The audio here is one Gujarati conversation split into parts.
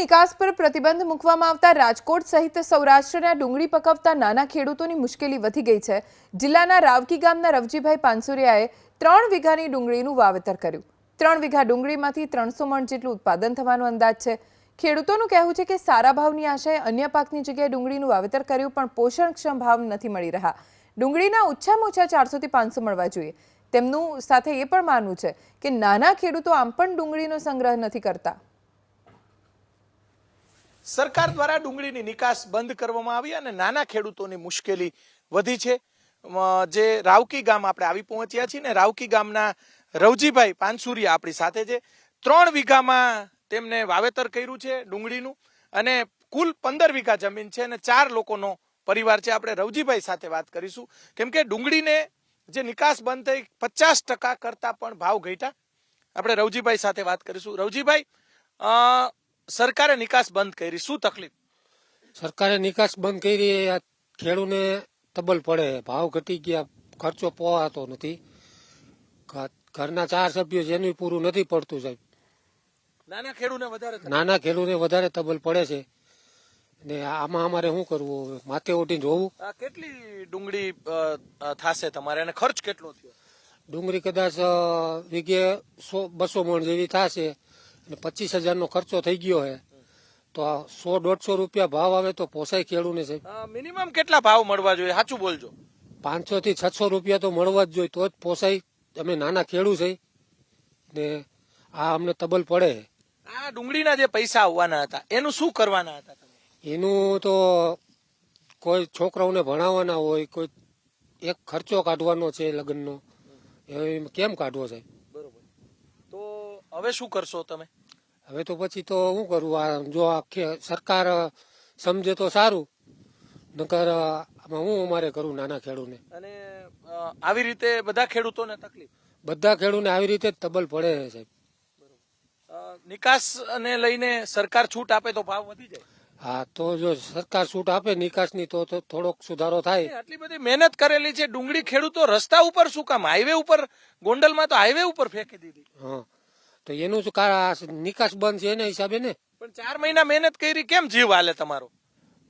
નિકાસ પર પ્રતિબંધ મૂકવામાં આવતા રાજકોટ સહિત સૌરાષ્ટ્રના ડુંગળી પકવતા નાના ખેડૂતોની મુશ્કેલી વધી ગઈ છે। જિલ્લાના રાવકી ગામના રવજીભાઈ પાનસુરિયાએ 3 વીઘાની ડુંગળીનું વાવેતર કર્યું। 3 વીઘા ડુંગળીમાંથી 300 મણ જેટલું ઉત્પાદન થવાનો અંદાજ છે। ખેડૂતોનું કહેવું છે કે સારા ભાવની આશાએ અન્ય પાકની જગ્યાએ ડુંગળીનું વાવેતર કર્યું પણ પોષણક્ષમ ભાવ નથી મળી રહ્યા। ડુંગળીના ઓછામાં ઓછા 400 થી 500 મળવા જોઈએ। તેમનું સાથે એ પણ માનવું છે કે નાના ખેડૂતો આમ પણ ડુંગળીનો સંગ્રહ નથી કરતા। સરકાર દ્વારા ડુંગળીની નિકાસ બંધ કરવામાં આવી અને નાના ખેડૂતોની મુશ્કેલી વધી છે। જે રાવકી ગામ આપણે આવી પહોંચ્યા છીએ ને રાવકી ગામના રવજીભાઈ પાનસુરિયા આપણી સાથે છે। 3 વીઘામાં તેમને વાવેતર કર્યું છે ડુંગળીનું અને કુલ 15 વીઘા જમીન છે અને 4 લોકોનો પરિવાર છે। આપણે રવજીભાઈ સાથે વાત કરીશું કેમ કે ડુંગળીને જે નિકાસ બંધ થઈ 50% કરતા પણ ભાવ ઘટ્યા। આપણે રવજીભાઈ સાથે વાત કરીશું। રવજીભાઈ, સરકારે નિકાસ બંધ કરી, શું તકલીફ? સરકારે નિકાસ બંધ કરી, ખેડૂને તબલ પડે, ભાવ ઘટી ગયા, ખર્ચો પોહાતો નથી, ઘરના 4 સભ્યો છે એનું પૂરું નથી પડતું સાહેબ। નાના ખેડૂને વધારે તબલ પડે છે ને આમાં અમારે શું કરવું, માથે ઓઢીને જોવું। કેટલી ડુંગળી થશે તમારે અને ખર્ચ કેટલો થયો? ડુંગળી કદાચ વીઘે 100-200 મણ જેવી થશે અને 25,000 નો ખર્ચો થઈ ગયો છે તો 100-150 રૂપિયા ભાવ આવે તો પોસાય ખેડૂને સાહેબ। મિનિમમ કેટલા ભાવ મળવા જોઈએ, સાચું બોલજો? 500 થી 600 રૂપિયા તો મળવા જ જોઈએ તો જ પોસાય। અમે નાના ખેડૂત છે ને આ અમને તબલ પડે। આ ડુંગળીના જે પૈસા આવવાના હતા એનું શું કરવાના હતા? એનું તો કોઈ છોકરાઓને ભણાવવાના હોય, કોઈ એક ખર્ચો કાઢવાનો છે લગ્નનો, એ કેમ કાઢવો સાહેબ? બરોબર, તો હવે શું કરશો તમે? હવે તો પછી તો શું કરવું, આ જો સરકાર સમજે તો સારું, નકર આમાં હું અમારે કરું નાના ખેડૂતને। અને આવી રીતે બધા ખેડૂતોને તકલીફ? બધા ખેડૂતને આવી રીતે જ તબલ પડે છે સાહેબ। નિકાસ ને લઈને સરકાર છૂટ આપે તો ભાવ વધી જાય? હા, તો જો સરકાર છૂટ આપે નિકાસની તો થોડોક સુધારો થાય। આટલી બધી મહેનત કરેલી છે ડુંગળી, ખેડૂતો રસ્તા ઉપર શું કામ, હાઈવે ઉપર, ગોંડલમાં તો હાઈવે ઉપર ફેંકી દીધી। હા, તો એનું નિકાસ બંધ છે એના હિસાબે ને। પણ 4 મહિના મહેનત કરી, કેમ જીવ હાલે તમારો?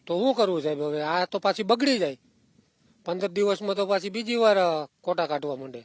તો શું કરવું સાહેબ, હવે આ તો પાછી બગડી જાય, 15 દિવસમાં તો પાછી બીજી વાર કોટા કાઢવા માંડે।